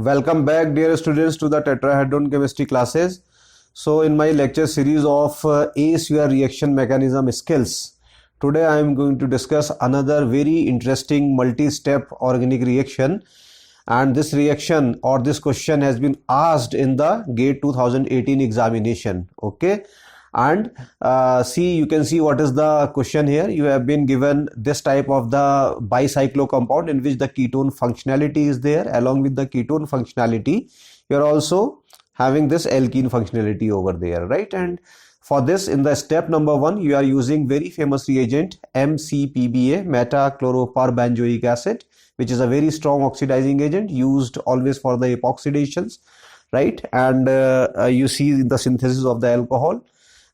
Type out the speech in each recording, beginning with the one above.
Welcome back, dear students, to the tetrahedron chemistry classes. So in my lecture series of ACE your reaction mechanism skills, today I am going to discuss another very interesting multi-step organic reaction, and this reaction or this question has been asked in the GATE 2018 examination. Okay, and see, you can see what is the question here. You have been given this type of the bicyclo compound in which the ketone functionality is there. Along with the ketone functionality, you are also having this alkene functionality over there, right? And for this, in the step number 1, you are using very famous reagent Mcpba, metachloroperbenzoic acid, which is a very strong oxidizing agent used always for the epoxidations, right? And you see the synthesis of the alcohol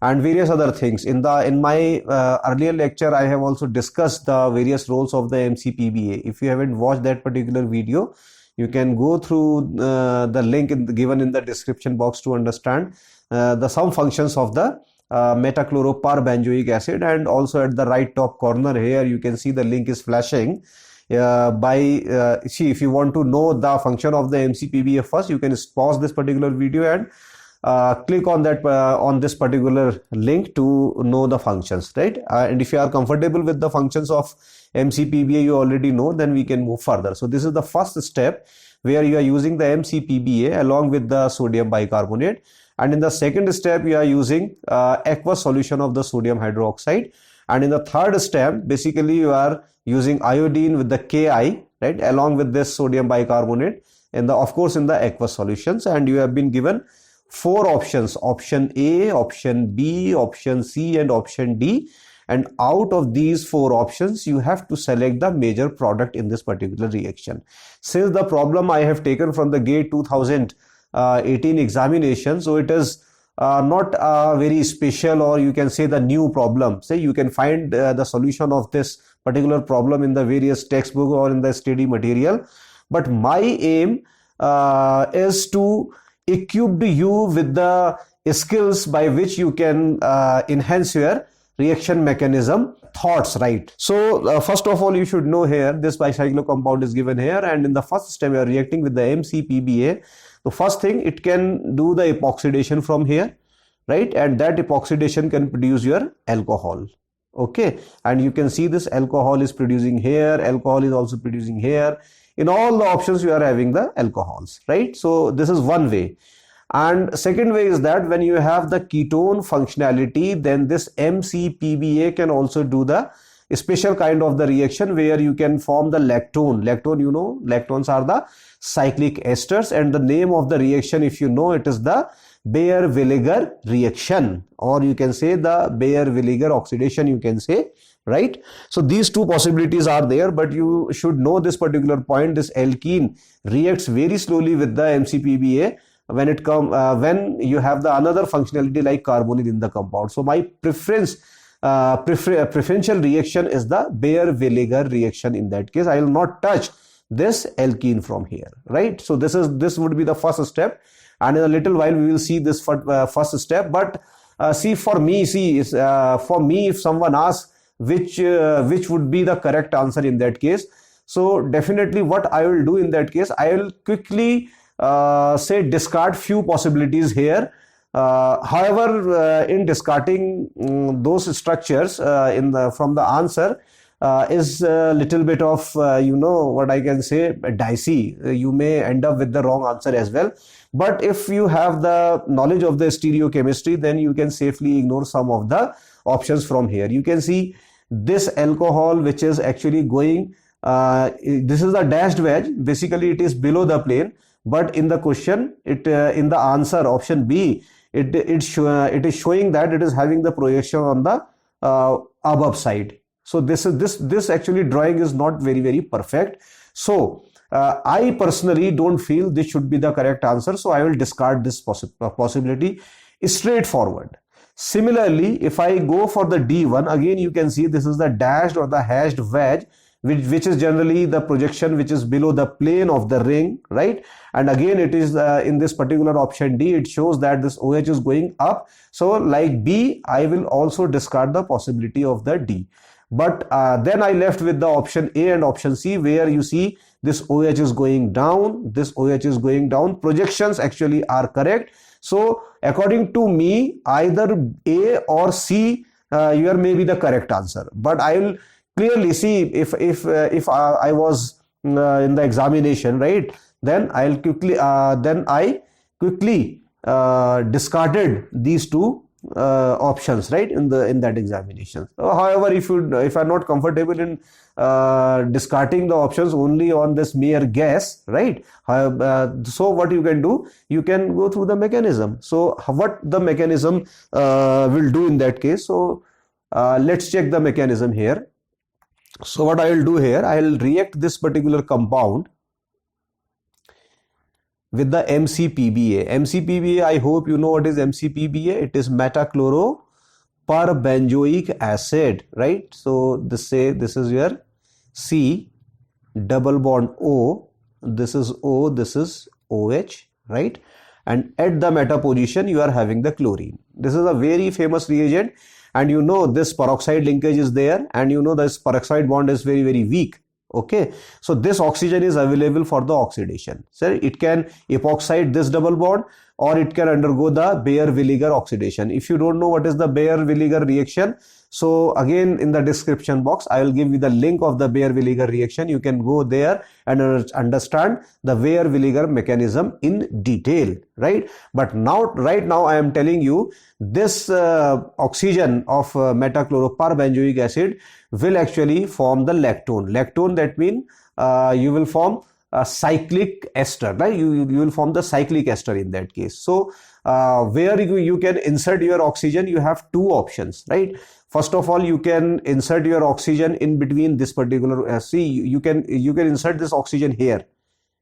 and various other things. In my earlier lecture, I have also discussed the various roles of the Mcpba. If you haven't watched that particular video, you can go through the link given in the description box to understand some functions of the metachloroperbenzoic acid. And also at the right top corner here, you can see the link is flashing. See, if you want to know the function of the Mcpba first, you can pause this particular video and click on that on this particular link to know the functions, right? And if you are comfortable with the functions of Mcpba, you already know, then we can move further. So this is the first step where you are using the Mcpba along with the sodium bicarbonate, and in the second step you are using aqueous solution of the sodium hydroxide, and in the third step basically you are using iodine with the Ki, right, along with this sodium bicarbonate, and of course in the aqueous solutions. And you have been given 4 options: option A, option B, option C, and option D. And out of these 4 options, you have to select the major product in this particular reaction. Since the problem I have taken from the GATE 2018 examination, so it is not a very special, or you can say the new problem. Say you can find the solution of this particular problem in the various textbook or in the study material. But my aim is to equip you with the skills by which you can enhance your reaction mechanism thoughts, right? So first of all, you should know here this bicyclo compound is given here, and in the first step you are reacting with the Mcpba. The first thing, it can do the epoxidation from here, right? And that epoxidation can produce your alcohol. Okay, and you can see this alcohol is producing here, alcohol is also producing here. In all the options you are having the alcohols, right? So this is one way. And second way is that when you have the ketone functionality, then this Mcpba can also do the special kind of the reaction where you can form the lactone. Lactone, you know, lactones are the cyclic esters, and the name of the reaction, if you know, it is the Baeyer Villiger reaction, or you can say the Baeyer Villiger oxidation, you can say, right? So these 2 possibilities are there, but you should know this particular point. This alkene reacts very slowly with the Mcpba when it when you have the another functionality like carbonyl in the compound. So my preferential reaction is the Baeyer Villiger reaction. In that case, I will not touch this alkene from here, right? So this would be the first step, and in a little while we will see this first step. But see, for me, if someone asks which would be the correct answer in that case, so definitely what I will do in that case, I will quickly say discard few possibilities here. However, in discarding those structures from the answer is a little bit of you know what I can say, dicey. You may end up with the wrong answer as well. But if you have the knowledge of the stereochemistry, then you can safely ignore some of the options from here. You can see this alcohol which is actually going, this is the dashed wedge. Basically it is below the plane, but in the question, in the answer option B, it is showing that it is having the projection on the above side. So this actually drawing is not very perfect. So I personally don't feel this should be the correct answer, so I will discard this possibility straightforward. Similarly, if I go for the D1, again you can see this is the dashed or the hashed wedge, which is generally the projection which is below the plane of the ring, right? And again it is in this particular option D, it shows that this OH is going up. So like B, I will also discard the possibility of the D. But then I left with the option A and option C, where you see this OH is going down, this OH is going down. Projections actually are correct. So according to me, either A or C here may be the correct answer. But I will clearly see if I was in the examination, right? Then I quickly discarded these two options, right, in that examination. However, if I'm not comfortable in discarding the options only on this mere guess, right, so what you can do, you can go through the mechanism. So what the mechanism will do in that case? So let's check the mechanism here. So what I will do here, I will react this particular compound with the McPba. McPba, I hope you know what is McPba. It is metachloroperbenzoic acid, right? So this is your C double bond O. This is O, this is OH, right? And at the meta position, you are having the chlorine. This is a very famous reagent, and you know this peroxide linkage is there, and you know this peroxide bond is very, very weak. Okay, so this oxygen is available for the oxidation. So it can epoxide this double bond, or it can undergo the Baeyer Villiger oxidation. If you don't know what is the Baeyer Villiger reaction, so again in the description box I will give you the link of the Baeyer Villiger reaction. You can go there and understand the Baeyer Villiger mechanism in detail, right? But right now I am telling you this oxygen of metachloroperbenzoic acid will actually form the lactone. Lactone, that means you will form a cyclic ester, right? You will form the cyclic ester in that case. So where you can insert your oxygen, you have two options, right? First of all, you can insert your oxygen in between this particular you can insert this oxygen here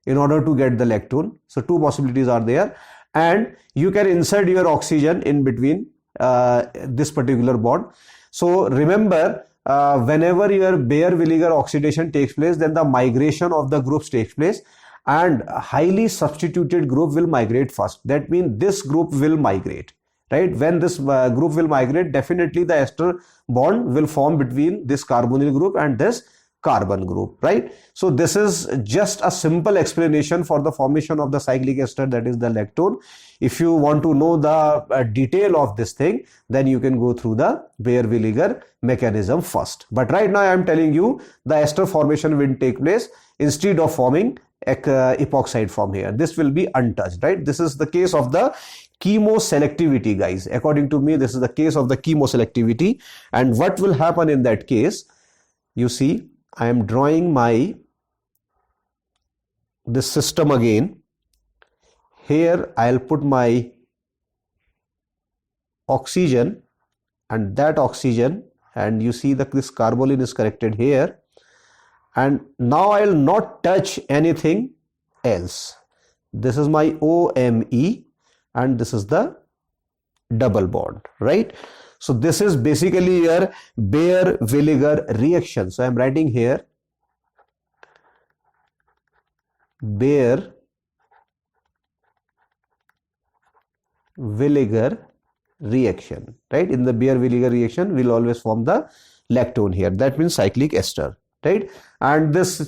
in order to get the lactone. So two possibilities are there, and you can insert your oxygen in between this particular bond. So remember, whenever your Baeyer Villiger oxidation takes place, then the migration of the groups takes place, and highly substituted group will migrate first. That means this group will migrate, right? When this group will migrate, definitely the ester bond will form between this carbonyl group and this carbon group, right? So this is just a simple explanation for the formation of the cyclic ester, that is the lactone. If you want to know the detail of this thing, then you can go through the Baeyer Villiger mechanism first. But right now I am telling you the ester formation will take place instead of forming epoxide from here. This will be untouched, right? This is the case of the chemoselectivity, guys. According to me, this is the case of the chemoselectivity. And what will happen in that case? You see, I am drawing this system again. Here I'll put my oxygen, and that oxygen, and you see that this carbonyl is corrected here. And now I'll not touch anything else. This is my OMe, and this is the double bond, right? So this is basically your Baeyer Villiger reaction. So I'm writing here Baeyer Villiger reaction, right? In the Baeyer Villiger reaction, we'll always form the lactone here. That means cyclic ester, right? And this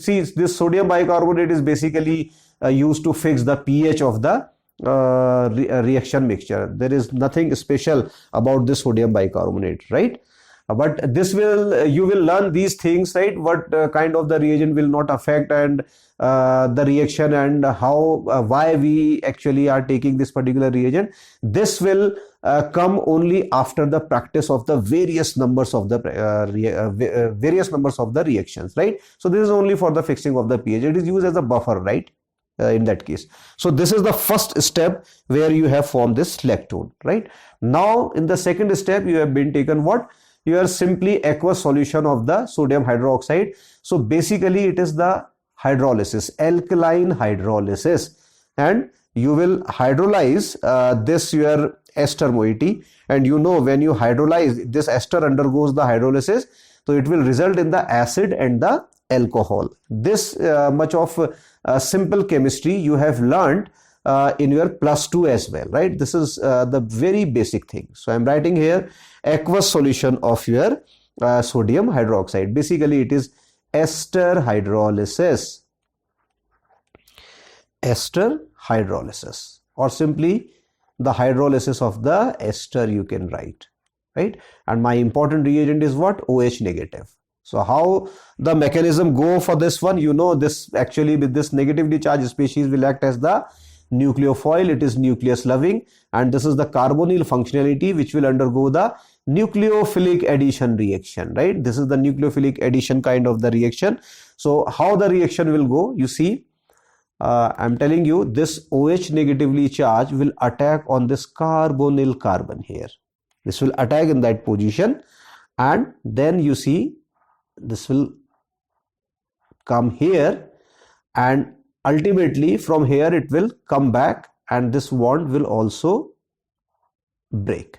sodium bicarbonate is basically used to fix the pH of the reaction mixture. There is nothing special about this sodium bicarbonate, right? But this you will learn these things, right? What kind of the reagent will not affect, and the reaction, and why we actually are taking this particular reagent. This will come only after the practice of the various numbers of the reactions, right? So this is only for the fixing of the pH. It is used as a buffer, right? In that case. So this is the first step where you have formed this lactone, right? Now in the second step, you have been taken what? You are simply aqueous solution of the sodium hydroxide. So basically it is the hydrolysis, alkaline hydrolysis, and you will hydrolyze this your ester moiety. And you know, when you hydrolyze, this ester undergoes the hydrolysis, so it will result in the acid and the alcohol. This much of simple chemistry you have learned in your +2 as well, right? This is the very basic thing. So I'm writing here aqueous solution of your sodium hydroxide. Basically it is ester hydrolysis. ester hydrolysis, or simply the hydrolysis of the ester you can write, right? And my important reagent is what? OH negative. So how the mechanism go for this one? You know, this actually with this negatively charged species will act as the nucleophile. It is nucleus loving, and this is the carbonyl functionality which will undergo the nucleophilic addition reaction, right? This is the nucleophilic addition kind of the reaction. So how the reaction will go? You see, I'm telling you, this OH negatively charged will attack on this carbonyl carbon here. This will attack in that position, and then you see this will come here, and ultimately from here it will come back, and this bond will also break,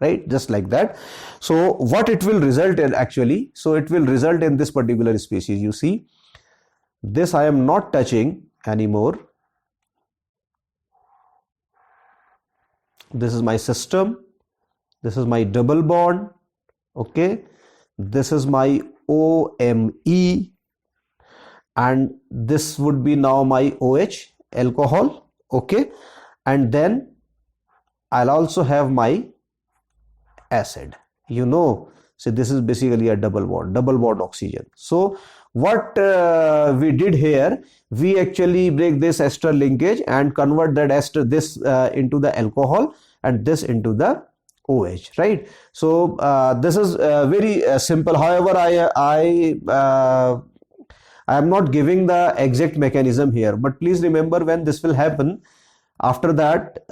right? Just like that. So what it will result in actually? So it will result in this particular species. You see, this I am not touching anymore. This is my system. This is my double bond. Okay. This is my OMe, and this would be now my OH alcohol. Okay. And then I'll also have my acid. You know, so this is basically a double bond oxygen. So what we did here, we actually break this ester linkage and convert that ester into the alcohol and this into the OH, right? So this is very simple. However, I am not giving the exact mechanism here, but please remember, when this will happen, after that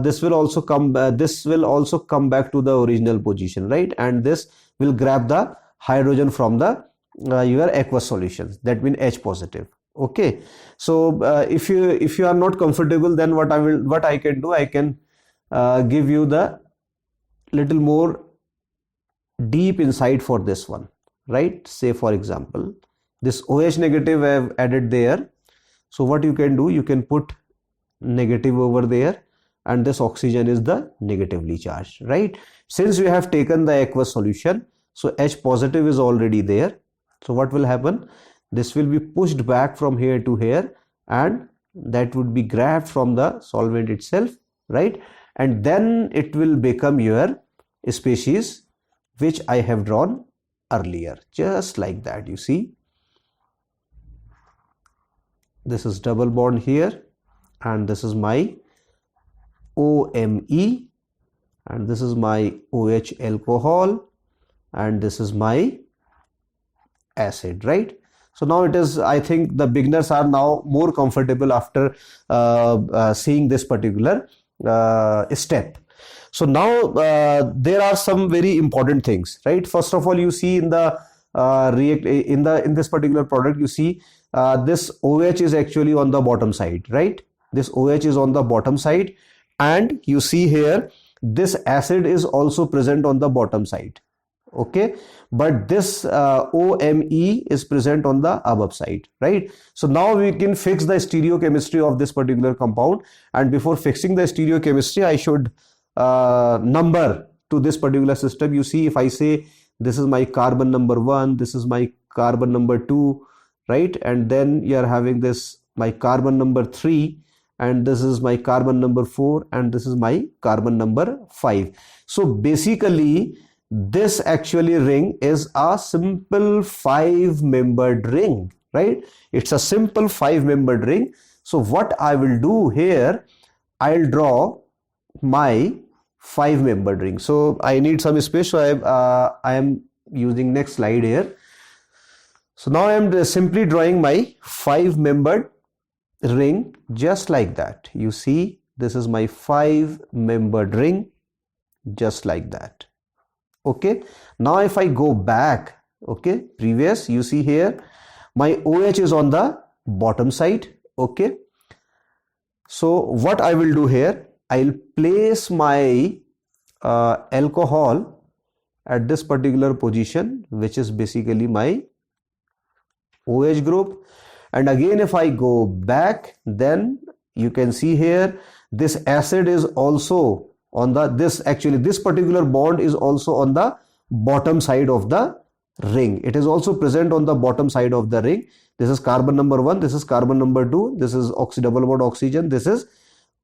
this will also come back to the original position, right? And this will grab the hydrogen from the your aqueous solutions, that means H positive. Okay, so if you are not comfortable, then what I can do, I can give you the little more deep insight for this one, right? Say for example, this OH negative I have added there. So what you can do, you can put negative over there, and this oxygen is the negatively charged, right? Since we have taken the aqueous solution, so H positive is already there. So what will happen? This will be pushed back from here to here, and that would be grabbed from the solvent itself, right? And then it will become your species which I have drawn earlier, just like that. You see, this is double bond here, and this is my OMe, and this is my OH alcohol, and this is my acid, right? So now it is, I think the beginners are now more comfortable after seeing this particular step. So now there are some very important things, right? First of all, you see in the in this particular product, you see this OH is actually on the bottom side, right? This OH is on the bottom side, and you see here this acid is also present on the bottom side. Okay, but this OMe is present on the above side, right? So now we can fix the stereochemistry of this particular compound, and before fixing the stereochemistry, I should number to this particular system. You see, if I say this is my carbon number 1, this is my carbon number 2, right? And then you are having this my carbon number 3, and this is my carbon number 4, and this is my carbon number 5. So basically this actually ring is a simple 5-membered ring, right? It's a simple 5-membered ring. So what I will do here, I'll draw my 5-membered ring. So I need some space, so I am using next slide here. So now I am simply drawing my 5-membered ring, just like that. You see, this is my 5-membered ring, just like that. Okay, now if I go back, okay, previous, you see here my OH is on the bottom side. Okay, so what I will do here, I'll place my alcohol at this particular position, which is basically my OH group. And again, if I go back, then you can see here this acid is also on the this particular bond is also on the bottom side of the ring. It is also present on the bottom side of the ring. This is carbon number 1, this is carbon number 2, this is double bond oxygen, this is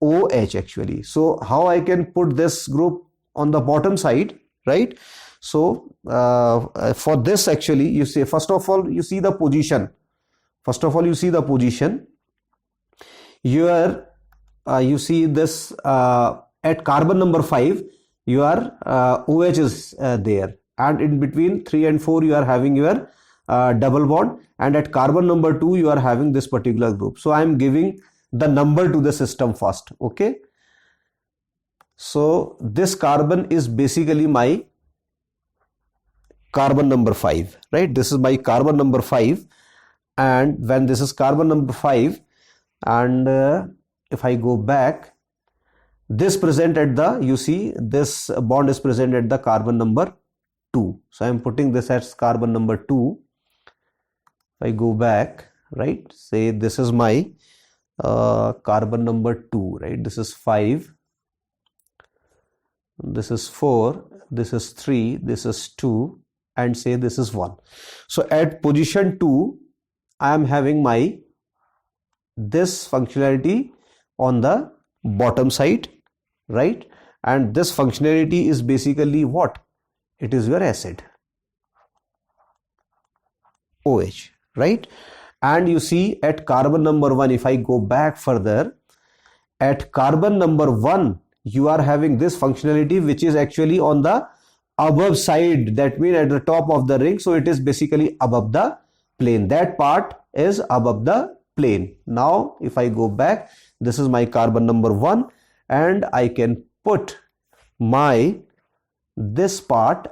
OH actually. So how I can put this group on the bottom side, right? So for this actually, you say, first of all, you see the position. Here you see this at carbon number 5, your OH is there, and in between 3 and 4 you are having your double bond, and at carbon number 2 you are having this particular group. So I am giving the number to the system first. Okay, so this carbon is basically my carbon number 5, right? This is my carbon number 5, and when this is carbon number 5, and if I go back, this present at the, you see this bond is present at the carbon number 2. So I am putting this as carbon number 2. If I go back, right, say this is my carbon number 2, right? This is 5, this is 4, this is 3, this is 2, and say this is 1. So at position 2, I am having my this functionality on the bottom side, right? And this functionality is basically what? It is your acid, OH, right? And you see at carbon number 1, if I go back further, at carbon number 1, you are having this functionality which is actually on the above side, that means at the top of the ring. So it is basically above the plane. That part is above the plane. Now if I go back, this is my carbon number 1, and I can put my this part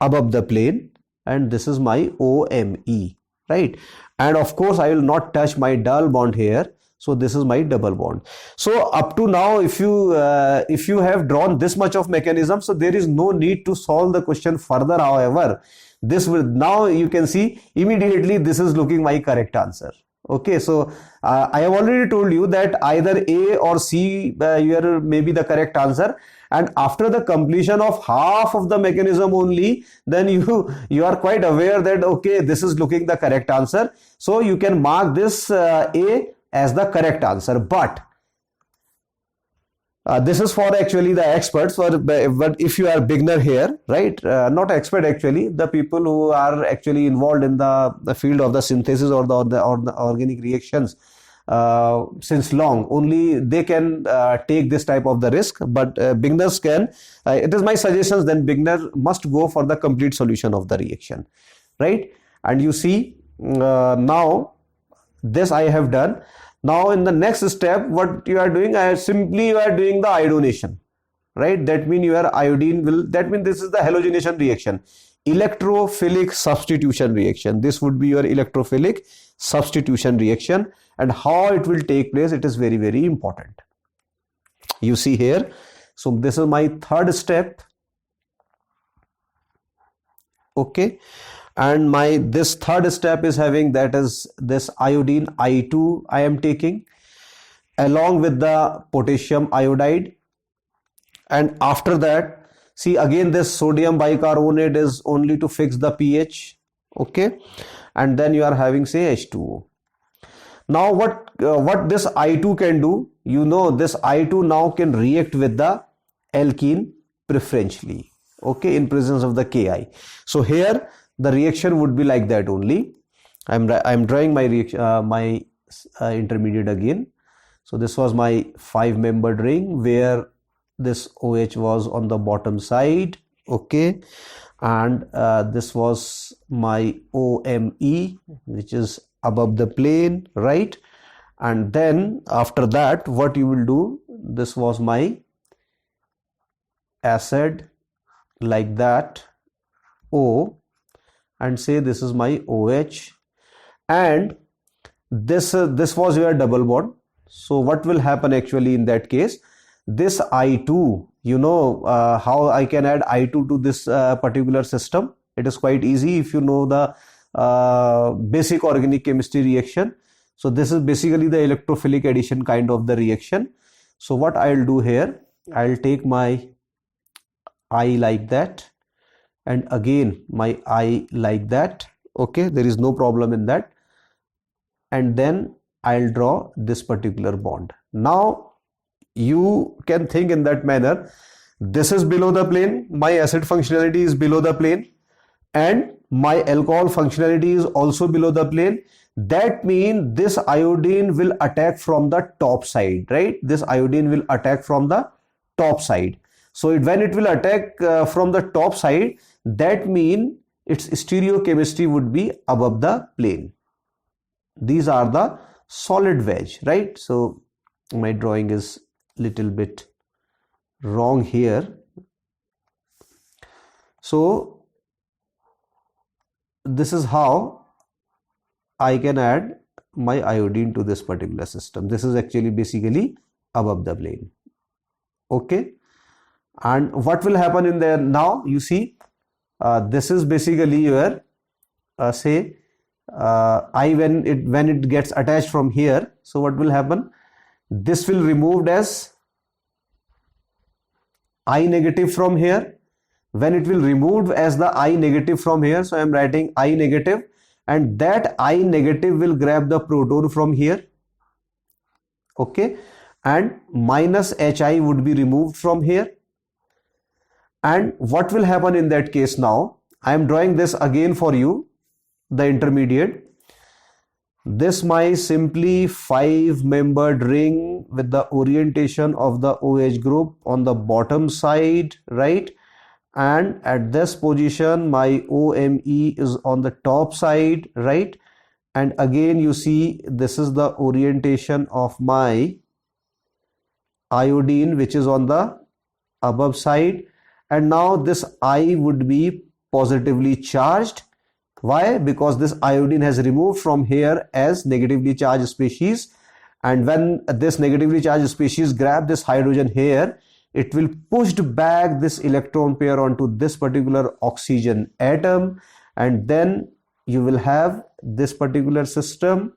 above the plane, and this is my OMe, right? And of course I will not touch my double bond here. So this is my double bond. So up to now, if you have drawn this much of mechanism, so there is no need to solve the question further. However, this will, now you can see immediately this is looking my correct answer. Okay, so I have already told you that either A or C here may be the correct answer, and after the completion of half of the mechanism only, then you are quite aware that okay, this is looking the correct answer. So you can mark this A as the correct answer. But this is for actually the experts, but if you are beginner here, right, not expert actually, the people who are actually involved in the field of the synthesis or the organic reactions since long, only they can take this type of the risk. But beginners can, it is my suggestions, then beginner must go for the complete solution of the reaction, right? And you see now this I have done. Now in the next step, what you are doing, you are doing the iodination, right? That means your iodine will, that means this is the halogenation reaction, electrophilic substitution reaction. This would be your electrophilic substitution reaction, and how it will take place, it is very, very important. You see here, so this is my third step. Okay, and my this third step is having, that is this iodine I2 I am taking along with the potassium iodide, and after that, see again this sodium bicarbonate is only to fix the pH. Okay, and then you are having say H2O. Now what this I2 can do, you know, this I2 now can react with the alkene preferentially, okay, in presence of the Ki. So here the reaction would be like that only. I'm drawing my reaction, my intermediate again. So this was my 5-membered ring where this OH was on the bottom side, okay, and this was my OMe, which is above the plane, right? And then after that, what you will do, this was my acid like that, O, and say this is my OH, and this was your double bond. So what will happen actually in that case, this I2, you know how I can add I2 to this particular system? It is quite easy if you know the basic organic chemistry reaction. So this is basically the electrophilic addition kind of the reaction. So what I'll do here, I'll take my I like that, and again my I like that. Okay, there is no problem in that. And then I'll draw this particular bond. Now you can think in that manner. This is below the plane, my acid functionality is below the plane, and my alcohol functionality is also below the plane. That means this iodine will attack from the top side, right? This iodine will attack from the top side. So when it will attack from the top side, that means its stereochemistry would be above the plane. These are the solid wedge, right? So my drawing is little bit wrong here. So this is how I can add my iodine to this particular system. This is actually basically above the plane. Okay, and what will happen in there now? You see, this is basically your say I when it gets attached from here. So what will happen? This will removed as I negative from here. When it will remove as the I negative from here, so I am writing I negative, and that I negative will grab the proton from here. Okay, and minus HI would be removed from here. And what will happen in that case now? I am drawing this again for you, the intermediate. This my simply 5-membered ring with the orientation of the OH group on the bottom side, right? And at this position my OMe is on the top side, right? And again you see this is the orientation of my iodine, which is on the above side. And now this I would be positively charged. Why? Because this iodine has removed from here as negatively charged species, and when this negatively charged species grab this hydrogen here, it will push back this electron pair onto this particular oxygen atom, and then you will have this particular system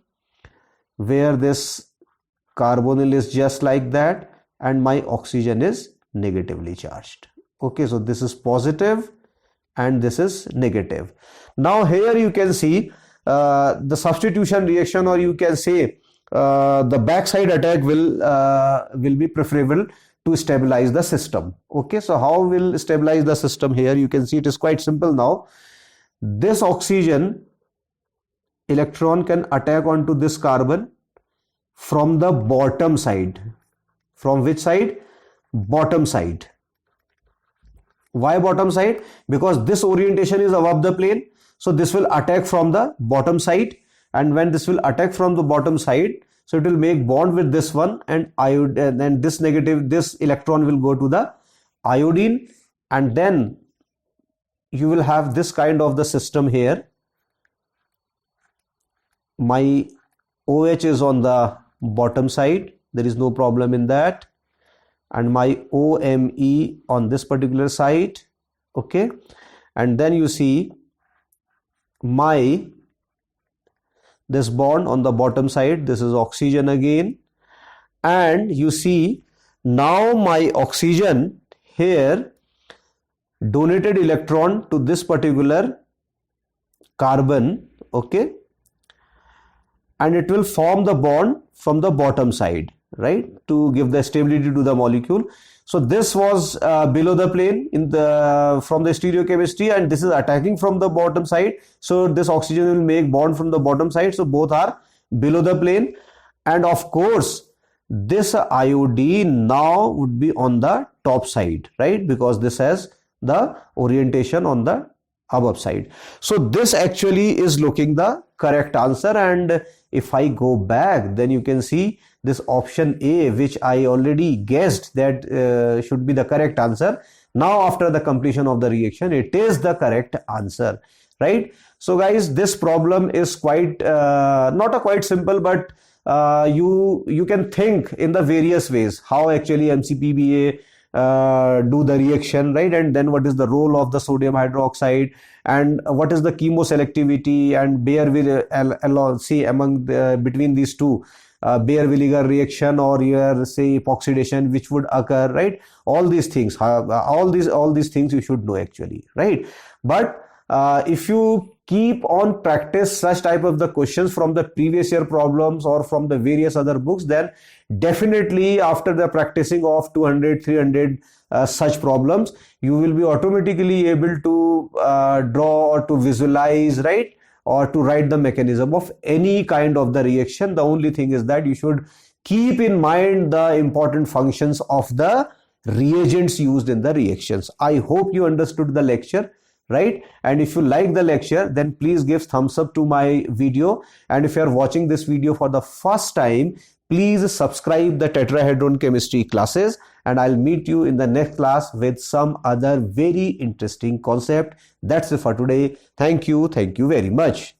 where this carbonyl is just like that and my oxygen is negatively charged. Okay, so this is positive and this is negative. Now here you can see the substitution reaction, or you can say the backside attack will be preferable to stabilize the system. Okay, so how will stabilize the system? Here you can see it is quite simple now. This oxygen electron can attack onto this carbon from the bottom side. From which side? Bottom side. Why bottom side? Because this orientation is above the plane, so this will attack from the bottom side, and when this will attack from the bottom side, so it will make bond with this one, and then this negative, this electron will go to the iodine, and then you will have this kind of the system here. My OH is on the bottom side, there is no problem in that, and my OMe on this particular side. Okay, and then you see my this bond on the bottom side, this is oxygen again, and you see now my oxygen here donated electron to this particular carbon. Okay, and it will form the bond from the bottom side, right, to give the stability to the molecule. So this was below the plane in the from the stereochemistry, and this is attacking from the bottom side, so this oxygen will make bond from the bottom side, so both are below the plane. And of course this iodine now would be on the top side, right, because this has the orientation on the above side. So this actually is looking the correct answer, and if I go back, then you can see this option A, which I already guessed that should be the correct answer. Now after the completion of the reaction, it is the correct answer, right? So guys, this problem is quite not a quite simple, but you can think in the various ways how actually McPba do the reaction, right? And then what is the role of the sodium hydroxide, and what is the chemoselectivity and Baeyer Villiger, see among between these two Baeyer Villiger reaction or your say epoxidation which would occur, right? All these things, all these things you should know actually, right? But if you keep on practice such type of the questions from the previous year problems or from the various other books, then definitely after the practicing of 200 300 such problems, you will be automatically able to draw or to visualize, right, or to write the mechanism of any kind of the reaction. The only thing is that you should keep in mind the important functions of the reagents used in the reactions. I hope you understood the lecture, right? And if you like the lecture, then please give thumbs up to my video. And if you are watching this video for the first time, please subscribe the tetrahedron chemistry classes, and I'll meet you in the next class with some other very interesting concept. That's it for today. Thank you very much.